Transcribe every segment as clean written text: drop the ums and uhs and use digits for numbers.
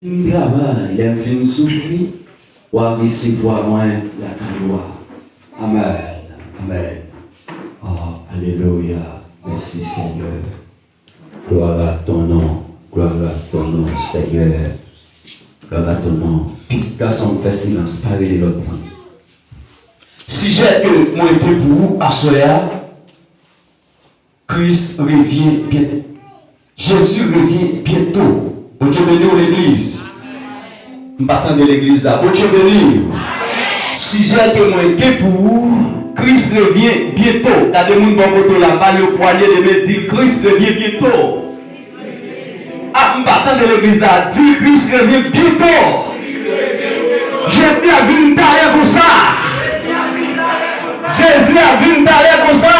Il travaille, il vient souffrir, ou à recevoir moins la gloire. Amen. Amen. Oh, alléluia. Merci Seigneur. Gloire à ton nom. Gloire à ton nom, Seigneur. Gloire à ton nom. Petit garçon, fait silence, parlez l'autre point. Si j'ai que moi été pour vous à soya, Christ revient bientôt. Jésus revient bientôt. Bon Dieu béni l'église. Je ne pas de l'église là. Bon Dieu béni. Si j'ai que moi été pour vous, Christ revient bientôt. Il y a des gens qui vont là-bas, le poignet de me dire Christ revient bientôt. Ah, je ne pas de l'église là. Dire Christ revient bientôt. Jésus a vu une taille comme ça. Jésus a vu une taille comme ça.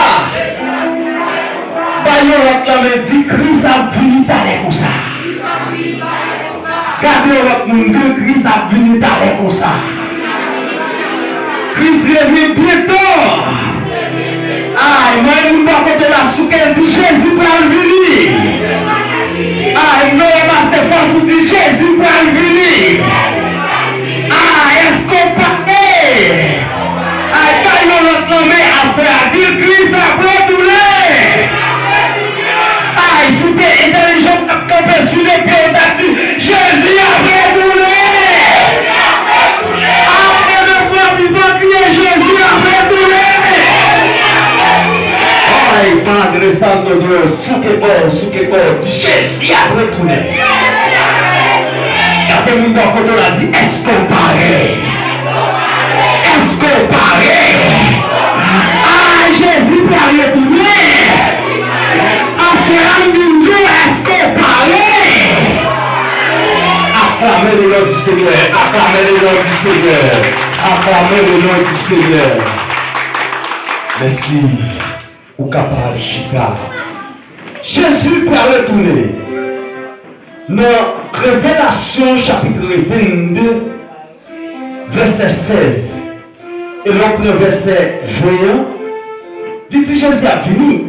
Bayon la me dit Christ a vu une taille comme ça. Gardez votre monde, Christ a venu d'aller comme ça. Christ revient bientôt. Ah, moi, je ne vais pas porter la souque de Jésus pour venir. Ah, je ne vais pas se force de Jésus pour venir. Ah, est-ce qu'on parle? Ah, quand il y a notre nom à faire, dire Christ a retourné. Ah, il faut intelligent à camper sur les pieds d'actifs. Jésus a retourné. Après de fois, il faut crier Jésus a retourné. Oh, Padre Santo Dieu, souke bon, Jésus a retourné. Regardez mon bon côté, on a dit, est-ce qu'on paraît? Est-ce qu'on paraît? Ah, Jésus va retourner. Affaire de Dieu, est-ce qu'on paraît? Acclamez le nom du Seigneur, acclamez le nom du Seigneur, acclamez le nom du Seigneur. Merci, au capable Chica. Jésus peut retourner. Dans Révélation chapitre 22, verset 16, et l'autre verset 21, il dit Jésus a fini.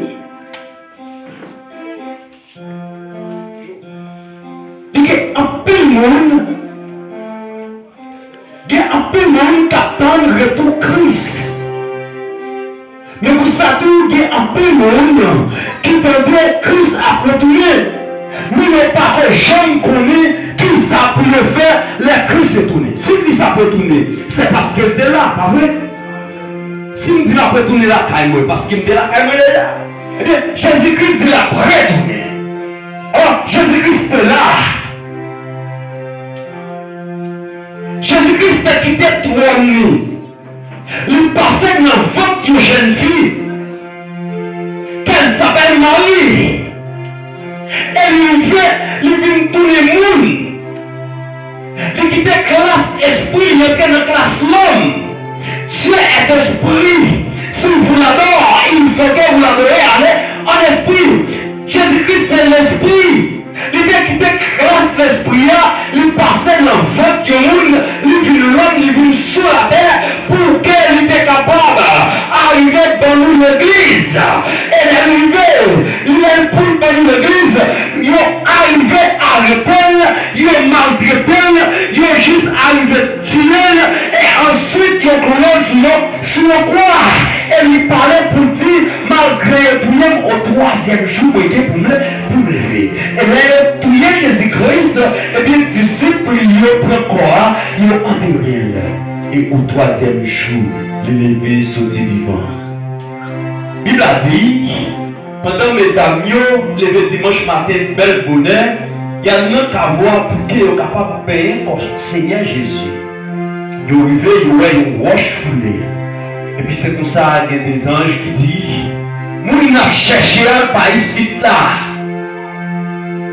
Il y a un peu de monde qui attend le retour Christ. Mais pour ça, il y a un peu de monde qui attendrait Christ à retourner. Mais il n'y a pas que j'aime connaître qui ça pour le faire, le Christ est tourné. Si il ça peut tourner, c'est parce qu'il est là, pas vrai? Si il dit qu'il peut tourner là, parce qu'il est là, il est là. Eh bien, Jésus-Christ dit qu'il a retourné. Alors, Jésus-Christ est là. Jésus-Christ a quitté trône. Il passait dans le ventre d'une jeune fille qu'elle s'appelle Marie. Et il vient tourner le monde. Il quittait la classe esprit, il était dans la classe l'homme. Dieu est esprit. Si vous l'adorez, il faut que vous l'adorez. Allez en esprit. Jésus-Christ c'est l'esprit. Il était quitté la classe l'esprit. Il passait dans le ventre du monde. Il vit l'homme, il vit sur la terre pour qu'il était capable d'arriver dans l'église. Et il est pour dans l'église, il est arrivé à répondre, il est maltraité, il est juste arrivé à tuer, et ensuite il est sur le quoi. Et il parlait pour dire, malgré tout, au troisième jour, il était pour lever. Et là, tout Jésus-Christ, et bien, disciples, il prend quoi? Il est enterré. Et au troisième jour, il est levé sur du vivant. Il a dit, pendant mesdames, levé dimanche matin, bel bonheur, il y a un autre à voir pour qu'il soit capable de payer comme Seigneur Jésus. Il est arrivé, il a une roche foulée. Et puis c'est comme ça, il y a des anges qui disent, nous n'avons cherché un pas ici là.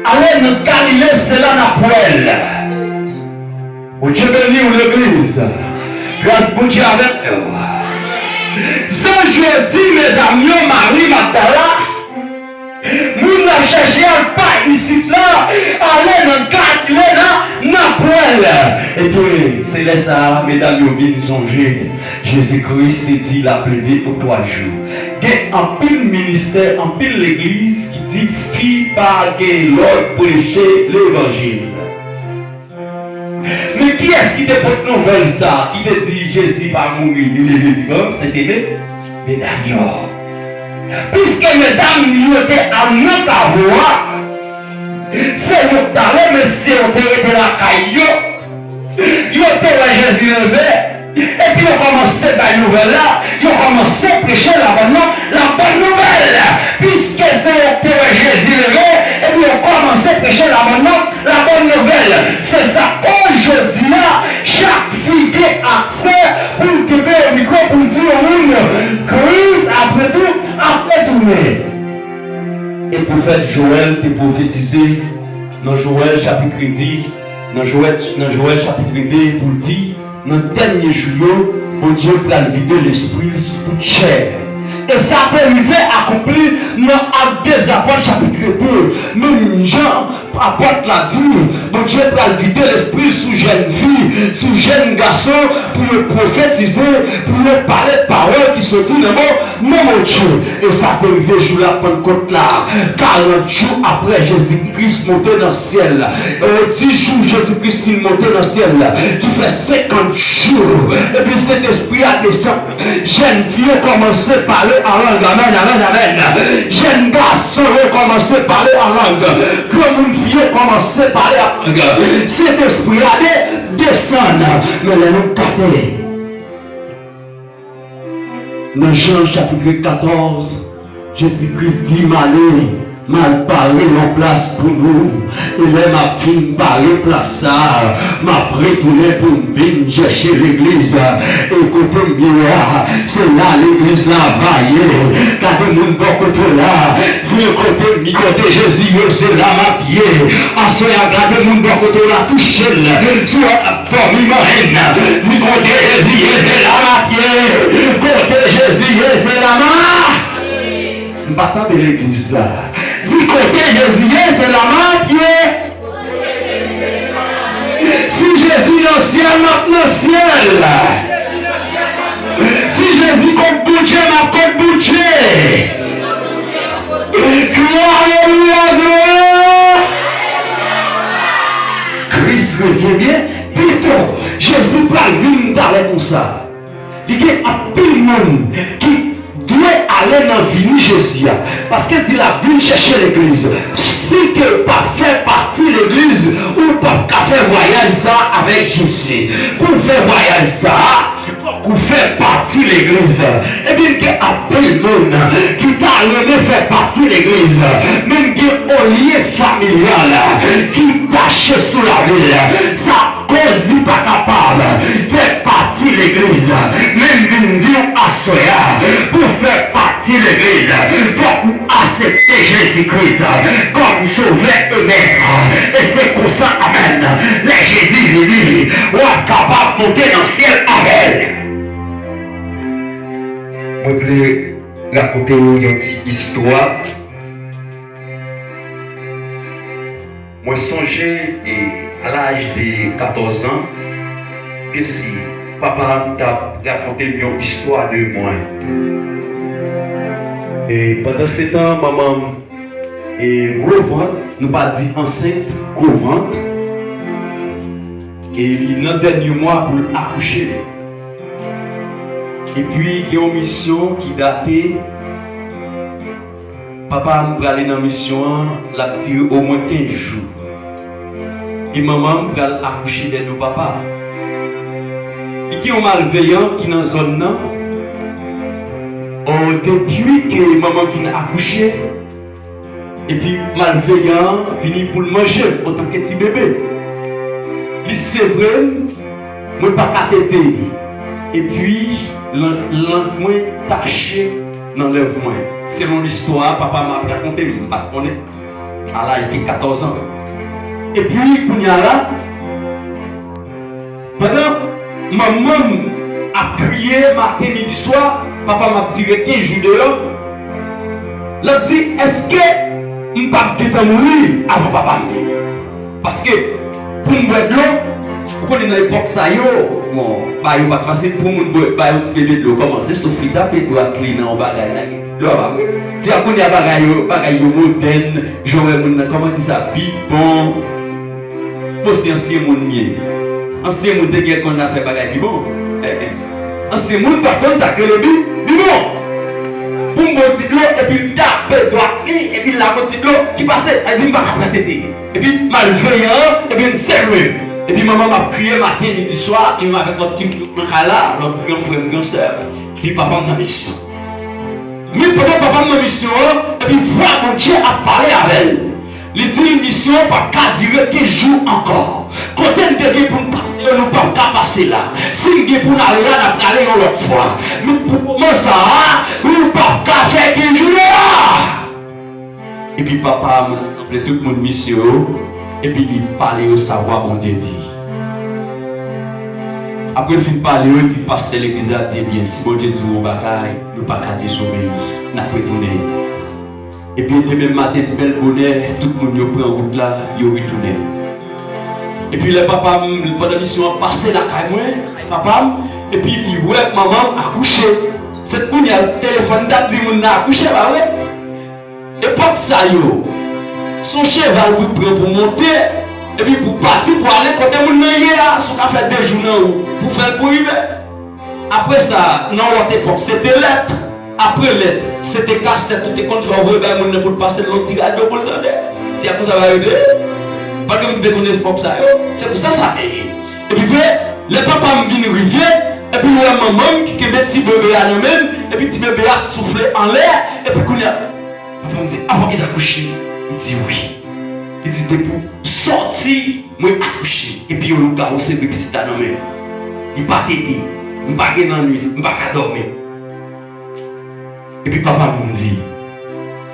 Allez dans Galilée, c'est là la poêle. Au Dieu béni ou l'église. Grâce pour Dieu avec eux. Ce jeudi, mesdames, Marie Magdala, nous n'avons cherché un pas ici là. Allez dans Galilée, là, la poêle. Et puis, c'est là ça, mesdames, nous venons songer. Jésus-Christ dit la plébé pour 3 jours. Il y a un pile ministère, un pile l'église qui dit fille par l'autre prêcher l'évangile. qui est-ce qui te porte nouvelle ça? Qui te dit Jésus va mourir, il est vivant? C'était mesdames. Puisque mesdames, ils étaient en notre voix, c'est notre talent, mais c'est on de la caillou. Ils étaient là, Jésus levé. Et puis on commençait par la nouvelle là, ils ont commencé à prêcher la bonne nouvelle. Puisque c'est Jésus levé, et puis on commençait à prêcher la bonne nouvelle. C'est ça qu'aujourd'hui là, chaque fille qui a accès pour le Québec au micro pour dire au monde, Christ après tout, après tourner. Et prophète Joël est prophétisé dans Joël chapitre 10, dans Joël chapitre 2 pour dire, dans le dernier jour, bon Dieu va vider l'esprit sur toute chair. Et ça peut arriver à accomplir dans Actes des Apôtres chapitre 2. Même Jean, apôtre l'a dit, bon Dieu va vider l'esprit sous jeune fille, sous jeune garçon, pour le prophétiser, pour le parler de paroles qui sont dites dans mon Dieu. Et ça peut arriver jour la Pentecôte là, 40 jours après Jésus-Christ monté dans le ciel. 10 jours Jésus-Christ il monté dans le ciel, qui fait 50 jours. Et puis cet esprit a descendu. Jeune fille a commencé à parler en langue. Amen, amen, amen. Jeune garçon a commencé à parler en langue. Comme une fille a commencé à parler en langue. Cet esprit a descendu. Mais les nous gardés. Dans Jean chapitre 14, Jésus-Christ dit mal parlé en place pour nous. Et là, ma fille parlé place ça. M'a retourné pour venir chercher l'église. Écoutez bien, c'est là l'église là vaillée. Quand le monde bon côté là, vous côté Jésus, c'est là ma pied. En ce moment, quand le monde bon côté là, touché là, soit parmi ma haine. Vous côté Jésus, c'est là ma pied. Côté Jésus, c'est là ma. Battant de l'église là. Du côté Jésus, c'est la main pied. Si Jésus dans le ciel, maintenant le ciel. Si Jésus compte budget, ma compte budget. Alléluia. Christ revient bien. Plutôt, Jésus parle venir parler comme ça. Il y a un peu de monde qui doit aller dans la vie de Jésus. Parce qu'il dit la vie chercher l'église. Si tu ne pas faire partie de l'église, ou pas faire voyage ça avec Jésus. Pour faire voyage ça, pour faire partie de l'église. Et bien qu'il y a un peu de monde qui t'a amené faire partie de l'église. Même qu'il y a un lien familial qui tâche sous la ville. Ça cause n'est pas capable de faire partie de l'église. Même d'une dire à Soya, pour faire partie de l'église, il faut accepter Jésus-Christ comme sauveur et maître. Et c'est pour ça, amen, les Jésus venus, on est capable de monter dans le ciel avec. Je voulais raconter une petite histoire. Moi, songeais à l'âge de 14 ans que si papa t'a raconté une histoire de moi. Et pendant ce temps, maman est gros ventre, nous pas dit enceinte, gros ventre. Et dans le dernier mois pour accoucher. Et puis il y a une mission qui datait. Papa nous aller dans la mission, l'a tiré au moins 15 jours. Et maman va accoucher de nos papas. Et qui ont malveillant qui dans la zone là. Depuis que maman vient accoucher, et puis malveillant vient pour le manger en tant que petit bébé. C'est vrai, moi pas qu'à téter. Et puis lentement taché dans l'œuvre. Selon l'histoire, papa m'a raconté, je ne sais pas à l'âge de 14 ans. Et puis, là, pendant maman a prié matin, midi, soir, papa m'a tiré 15 jours dehors. Il a dit, est-ce que je ne peux pas mourir avant papa mourir? Parce que pour me boire de l'eau, vous connaissez dans l'époque ça, bon, pas facile pour me boire un petit peu de l'eau. Comment c'est souffrir, taper de l'eau, clean en bagaille. Si on connaît bagaille moderne, genre, comment dit ça, bipon. c'est ancien monde mieux. Ancien monde de guerre qu'on a fait bagarre qui bon. Ancien monde par contre ça que le but bon. Pour mon petit l'eau et puis taper droite et puis la petite l'eau qui passait elle dit pas prendre tété. Et puis malveillant et puis sérieux. Et puis maman m'a prié matin midi soir, il m'a fait mon petit là, notre grand frère grand sœur. Puis papa m'a mission. Mais pendant papa m'a mission et puis voilà mon Dieu a parlé avec elle. Il dit une mission pas qu'à durer 15 jours encore. Quand on est pour nous passer, nous ne pouvons pas passer là. Si nous sommes pour nous aller là, nous allons aller l'autre fois. Mais pour moi, ça, nous ne pouvons pas faire 15 jours là. Et puis papa m'a rassemblé tout le monde mission. Et puis il parlait au savoir, mon Dieu dit. Après il finit parler, et puis le pasteur de l'église a dit, bien, si mon Dieu dit au bagaille, nous ne pouvons pas désobéir, nous pouvons retourner. Et puis demain matin, bel bonheur, tout le monde prend en route là, il retourne. Et puis le papa, pendant la mission, a passé la caille, papa, et puis il voit maman accoucher. C'est pour il y a le téléphone d'ap dit mon accoucher là, ouais. Et pas que ça yo. Son cheval vous prend pour monter, et puis pour partir pour aller côté mon là, son a fait 2 jours pour faire pour vivre. Après ça, dans l'autre époque, c'était lettre. Après lettre, c'était cassette, tout est contre faire regarder mon pour passer l'autre petit radio pour le donner. Si après ça va aider, pas que vous déconnez pour ça, c'est pour ça ça paye. Et puis le papa me vient rivier, et puis la maman qui met petit bébé à nous-mêmes, et puis petit bébé a soufflé en l'air, et puis qu'on a papa me dit avant qu'il accouché, il dit oui. Il dit pour sortir, moi accoucher, et puis on a aussi bébé c'est à nous-mêmes. Il pas t'aider, il pas gagner dans la nuit, il pas dormir. Et puis papa me dit,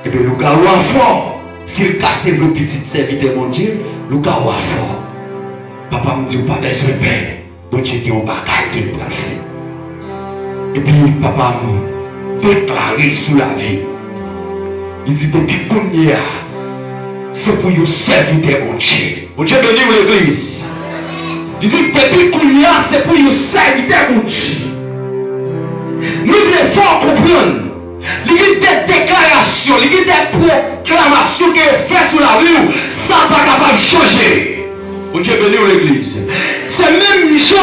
et puis le gars est fort. S'il casse le petit serviteur, mon Dieu, le gars est fort. Papa me dit, pas besoin de paix. Mon Dieu dit, on va garder pour la faire. Et puis papa me déclaré sous la vie. Il dit, depuis qu'on y a, c'est pour vous serviteur, mon Dieu. Mon Dieu bénit l'église. Il dit, depuis qu'on y a, c'est pour vous serviteur, mon Dieu. Nous devons comprendre. Il y a des déclarations, il y a des proclamations qui sont faites sur la rue, ça n'est pas capable de changer. Mon Dieu béni l'église. C'est même Michel.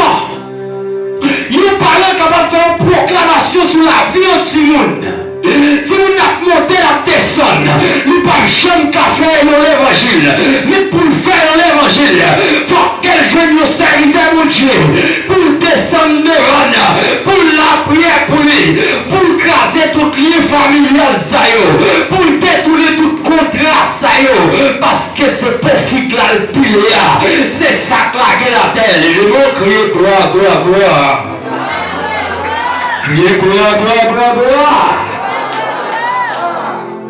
Il est pas capable de faire une proclamation sur la vie de tout le monde. Si vous n'avez monté la personne, il n'y a pas de jeune café dans l'évangile. Mais pour faire l'évangile, il faut qu'elle joigne au serviteur de Dieu. Pour descendre devant, pour la prière pour lui, pour craser toutes les familiales, pour détourner tout contrat, parce que ce perfide là, le pilier, c'est ça claquer la terre. Les mots crient gloire, gloire, gloire. Criez gloire, gloire, gloire, gloire.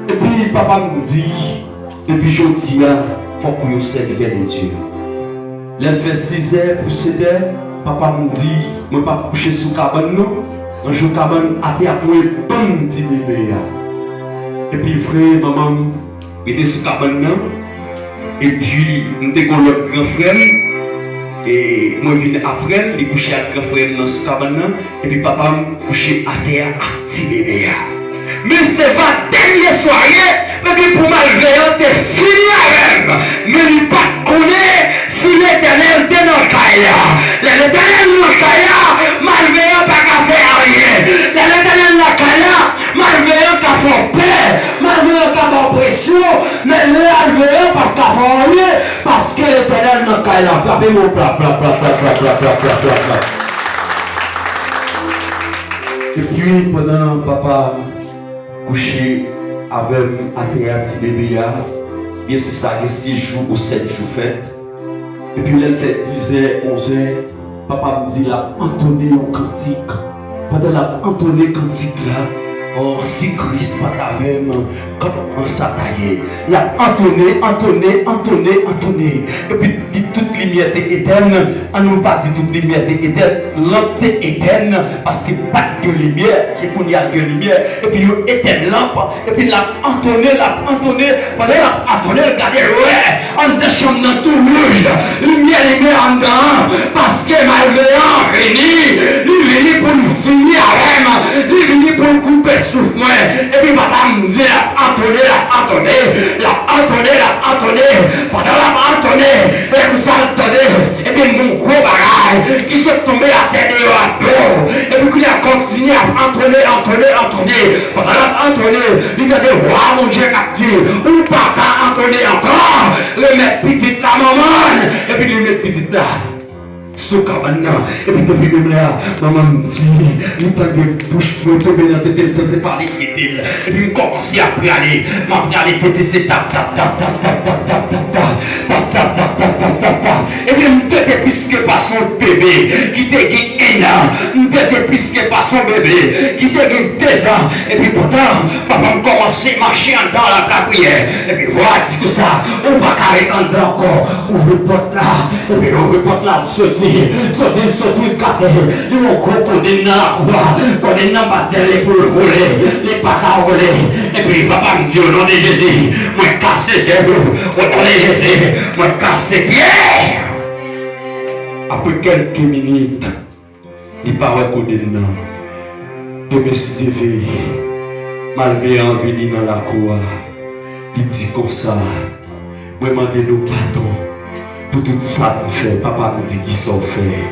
Et puis papa me dit, depuis je dis là, il faut que vous serviez de Dieu. Elle fait 6 heures pour 7 heures, papa me dit, je ne vais pas coucher sous la cabane, je vais cabane à terre pour un bon petit bébé. Et puis frère, maman, était sous la cabane, et puis nous avons le grand frère, et moi je viens après, il coucher avec le grand frère dans ce cabane, et puis papa me coucher à terre avec un petit bébé. Mais c'est la dernière soirée, mais pour malveillant, t'es fini avec. Mais il pas connaît si l'éternel est dans le caïa. L'éternel dans le caïa, malveillant pas qu'à faire rien. L'éternel dans le caïa, malveillant qu'à faire paix, malveillant qu'à faire pression, mais malveillant pas qu'à faire rien, parce que l'éternel dans le caïa. Frappez mon plat, plat, plat, plat, plat, plat, plat, plat, plat, plat. Et puis pendant papa couché avec un théâtre bébé, bien c'est ça, il y a 6 jours ou 7 jours fait. Et puis elle fait 10 h, 11 h, papa me dit là, entonné un cantique. Pendant la entonné cantique là, oh si Christ pas ta même, comment ça taillé. Il a entonné, entonné, entonné, entonné. Et puis toute lumière est éterne. On ne pas dit toute lumière est éterne. Lampe est éterne. Parce que pas de lumière, c'est qu'on y a de lumière. Et puis il éteint lampe. Et puis il a entonné, pendant il a entonné, regardez, ouais, en déchant dans tout rouge. Lumière en dedans. Parce que malveillant venu, il venu pour nous finir avec. Il venu pour nous couper souffle. Et puis puis papa me dit, attendez. Pendant la entonné, et tout ça entonné, et puis mon gros bagage qui sont tombés à terre de l'eau. Et puis qu'il a continué à entonner. Pendant la entonné, il a dit, waouh mon Dieu, qui dit, ou pas qu'à entonner encore, remettre petite la maman, et puis remettre petite là. Sous cabane, et puis depuis même là, maman me dit, il t'a de bouche pour tomber dans la tête, ça c'est pas les crédits. Et puis il commence à aller, m'a regardé tête, c'est tap. Et puis il était plus que pas son bébé, qui était un an, il était plus que pas son bébé, qui était 2 ans. Et puis pourtant, papa me commençait à marcher dans la prière. Et puis voilà, dit que ça, on va carrer en dedans encore, ouvre le porte là, et puis ouvre le porte là, sortir, capé, ils vont condamner dans la croix, condamner dans la bataille pour le voler, les pattes à voler. Et puis papa me dit au nom de Jésus, moi casser ses roues, au nom de Jésus, moi casser pierre. Après quelques minutes, il paraît condamné. Demain si tu veux, malveillant venir dans la cour, il dit comme ça, moi demandez-nous pardon. Pour tout ça que fait, papa me dit qu'il s'en fait.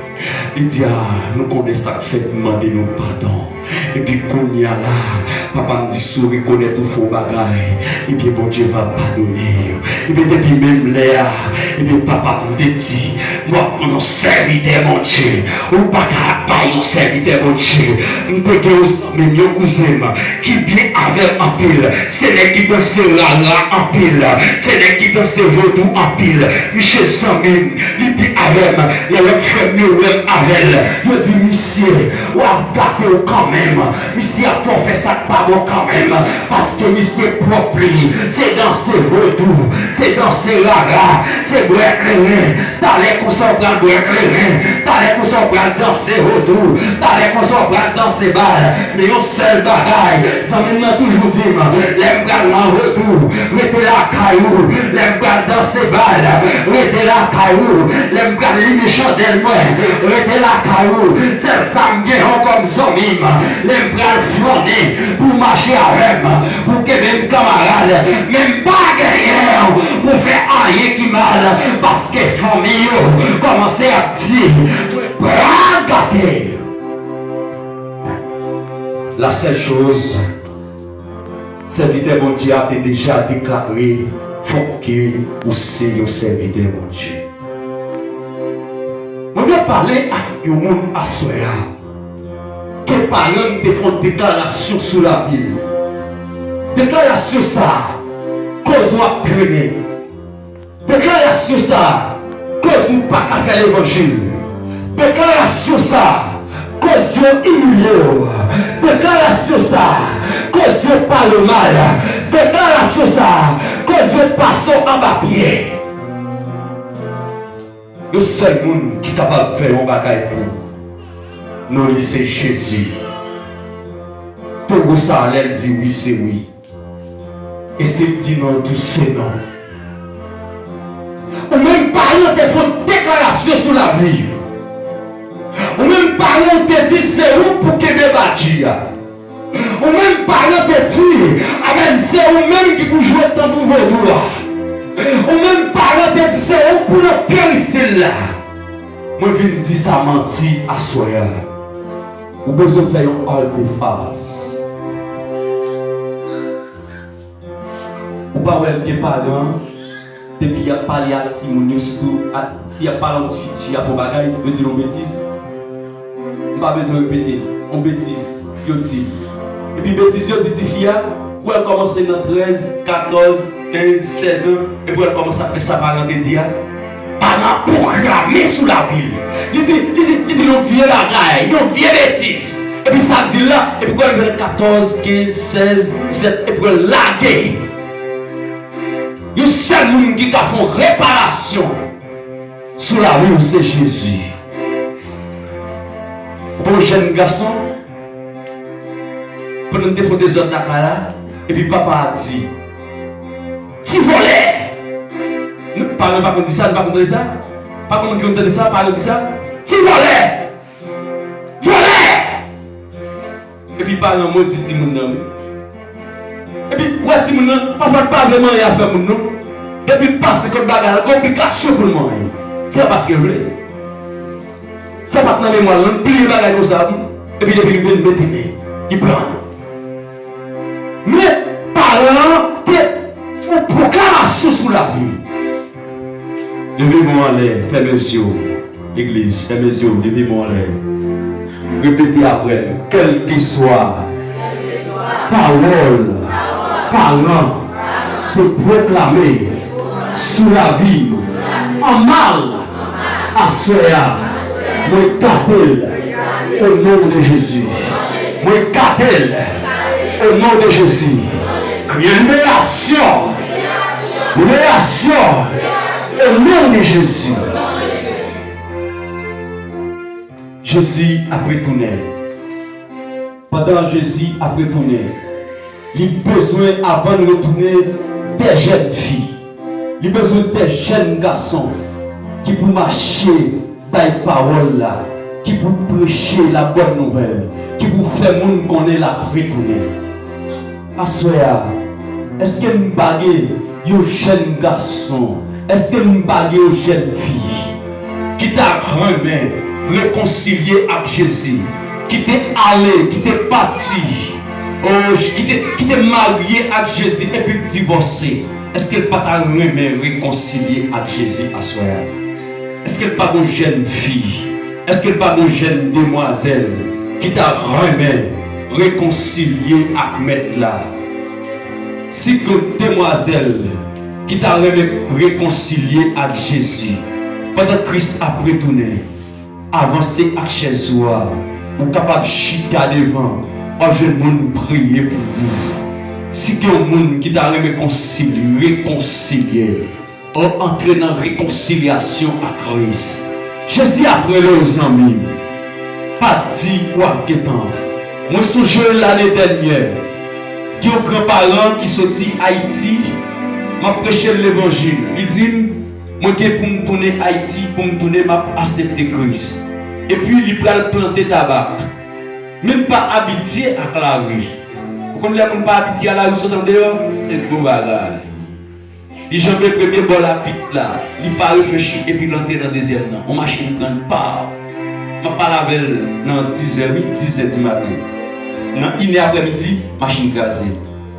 Il dit, nous connaissons ça que fait, demandez-nous pardon. Et puis, quand il y a là, papa me dit, souris, connaît tout faux bagaille. Et puis, bon Dieu va pardonner. Et puis, depuis même là, et puis, papa me dit, moi, mon serviteur, mon Dieu. Ou pas qu'à pas mon serviteur, mon Dieu. Nous pouvons même nos cousins qui bien avec en pile. C'est les qui dansent là en pile. C'est les qui dansent vaudou en pile. Michel Sambine, il dit avec, il y a le frère mieux avec. Il dit, monsieur, ou à gâter quand même. Monsieur a pas fait ça pas bon quand même. Parce que monsieur propre, c'est dans ses vaudou, c'est dans ses raras, c'est boire rien. T'as les coussins blancs boire rien. T'as les coussins blancs dans ses vaudou. T'as les coussins blancs dans ses balles. Mais au seul bagaille, ça m'a toujours dit, les blancs en retour, mettez la caillou, les blancs dans ses balles, mettez la caillou, les blancs les chandelles, mettez la caillou, cette femme qui est comme zombie, les blancs flottés pour marcher avec, pour que même camarade, même pas guerrière, pour faire rien qui mal, parce que famille, commencez à dire, gâter. La seule chose, serviteur mon Dieu a déjà déclaré, faut que vous soyez un serviteur mon Dieu. On va parler à tout le monde à soi. Que parents te font déclaration sur la Bible. Déclaration ça, cause vous traîner. Déclaration ça, cause vous pas qu'à faire l'évangile. Déclaration ça, cause vous humilié. Déclaration ça, cause vous parle mal. Déclaration ça, cause vous passe en bas pied. Le seul monde qui est capable de faire un bagage pour nous, c'est Jésus. Tout ça, elle dit oui, c'est oui. Et c'est dit non, tout c'est non. Ou même parler de votre déclaration sur la vie. Ou même parler de dire c'est où pour que me bâtir. Ou même parler de dire, amen, c'est vous-même qui vous jouez dans vos doigts. Ou même parler de dire c'est où pour le péristel là. Moi je viens dire ça menti à soi. Ou besoin de faire un hall de face. Ou pas ouais des parents. Depuis qu'il a parlé à Timounius, s'il y a parlé à Titi, il y a des bagages, il dit une bêtise. Il n'a pas besoin de répéter. On bêtise, il dit. Et puis bêtise, il dit fia, où elle commence dans 13, 14, 15, 16 ans, et puis elle commence à faire sa parent de dia. Parent programmé sous la ville. Il dit, non, vieux bagaille, non, vieux bêtise. Et puis ça dit là, et puis quand elle vient 14, 15, 16, 17, et puis elle lague. Le seul monde qui a fait réparation sur la rue, c'est Jésus. Pour jeune garçon, pendant des fois des autres là, et puis papa a dit, tu volais. Nous parlons pas comme ça, nous parlons pas comme ça. Pas comme on dit ça, parlons de ça. Tu volais. Volais. Et puis parlons maudit mon nom. Et puis, ouais, si mon nom, parfois pas vraiment rien à faire mon nom. Depuis passer comme bagarre, la complication pour le monde. C'est parce que je voulais. Ça va dans la mémoire, on plie les bagages comme ça. Et puis, depuis, il vient mettre il prend. Mais, parlant, c'est une proclamation sur la vie. Levez-moi en l'air, fermez les yeux. L'église, fermez les yeux, levez-moi en l'air. Répétez après, quel que soit parole, parlant, pour proclamer sur la vie, en mal, à soya, moi gâtel au nom de Jésus. Moi gâtel au nom de Jésus. Révélation au nom de Jésus. Jésus a retourné. Pendant Jésus a retourné, il a besoin avant de retourner des jeunes filles. Il a besoin des jeunes garçons qui pour marcher par les paroles là, qui pour prêcher la bonne nouvelle, qui pour faire le monde connaître la retourner. Assoya, est-ce que nous baguez un jeune garçon? Est-ce que nous baguez une jeune fille qui t'a remis, réconcilié avec Jésus, qui t'est allé, qui t'est parti, qui t'est marié avec Jésus et puis divorcé? Est-ce qu'elle pas t'a remis, réconcilié avec Jésus à soi? Est-ce qu'elle pas une jeune fille? Est-ce qu'elle pas une jeune demoiselle qui t'a remis, réconcilié avec Maître là? Si que demoiselle qui t'a réconcilié avec Jésus, pendant que Christ a retourné, avancé à Jésus, vous êtes capable de chica devant, je vais prier pour vous. Si que un monde qui t'a réconcilié, entrer dans la réconciliation à Christ, Jésus après les amis, pas dit quoi que temps. Moi, je suis l'année dernière, qui ont grand-parent qui sorti Haïti, m'a prêché l'évangile. Il dit, moi qui pour me tourner Haïti, pour me tourner, m'a accepté Christ. Et puis il prend le planter tabac. Même pas habitué à la rue. Comme les gens pas habitués à la rue, c'est beau bagarre. Il jambe le premier bol à pique là, il pas réfléchi et puis l'entrée dans le deuxième. On machine prend pas. Je parle avec dans 10h, 10h du matin. Dans 1h après-midi, machine gazée.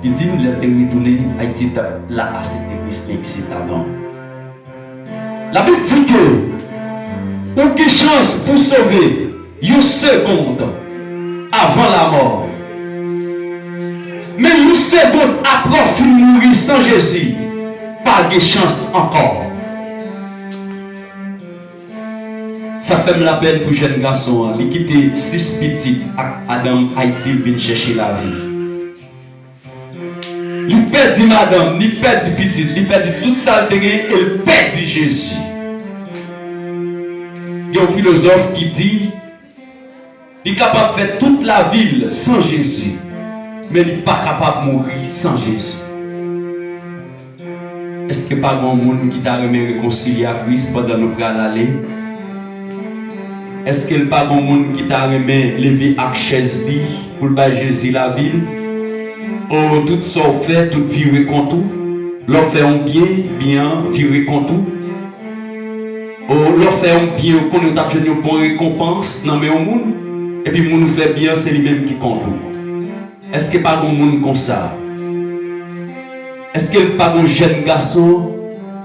Il dit, il est retourné à Haïti, là, à cette église, c'est avant. La Bible dit que, aucune chance pour sauver une seconde avant la mort. Mais une seconde après mourir sans Jésus, pas de chance encore. Ça fait la peine pour jeune garçon, il quitte 6 petits à Adam Haïti, il vient chercher la vie. Il perdit madame, il perdit petit, il perdit tout ça, il perdit Jésus. Il y a un philosophe qui dit, il est capable de faire toute la ville sans Jésus, mais il n'est pas capable de mourir sans Jésus. Est-ce que pas grand monde qui t'a remis réconcilié à Christ pendant nous aller? Est-ce qu'il n'y a pas grand monde qui t'a remis lever à chaise pour le Jésus la ville? Oh, tout ça fait, tout virer contre tout. L'on fait un bien, virer contre tout. Oh, l'on fait un bien, qu'on a obtenu une bonne récompense dans le monde. Et puis, nous fait bien, c'est lui-même qui compte tout. Est-ce qu'il n'y a pas de monde comme ça? Est-ce qu'il n'y a pas de jeune garçon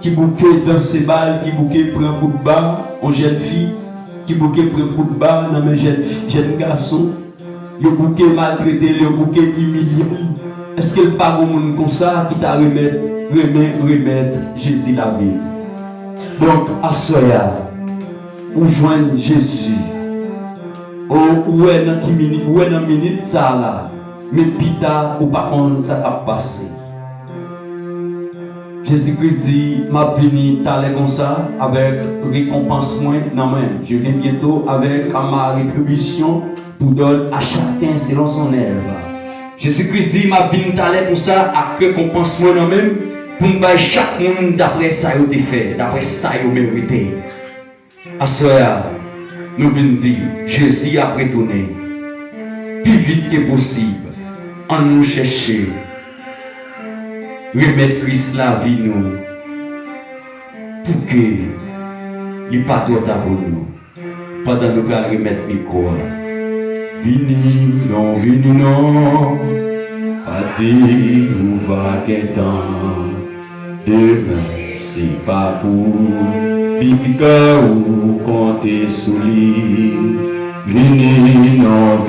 qui bouquet dans ses balles, qui bouquet prend un coup de barre, une jeune fille, qui bouquet prend un coup de barre dans mes jeunes garçons, qui bouquet maltraité, qui bouquet humilié? Est-ce qu'il n'y a pas de monde comme ça qui t'a remettre Jésus la vie? Donc, à Soya, où joindre Jésus, où est dans la minute ça là, mais pita ou pas contre ça a passé. Jésus-Christ dit, m'a venu t'aller comme ça, avec récompense moins, non mais je viens bientôt avec ma rétribution pour donner à chacun selon son œuvre. Jésus-Christ dit, m'a venu t'aller comme ça, à récompense moins, non même, pour me faire chaque monde d'après ça il a fait, d'après ça il a mérité. À ce moment, nous venons dire, Jésus a retourné, plus vite que possible, en nous chercher. remettre Christ la vie nous pour que il pas trop tard pour nous. Pendant que nous allons remettre micro. Vini non, a dit ou va qu'étant. Demain, c'est pas pour piquer ou compter sous lui. Vini non,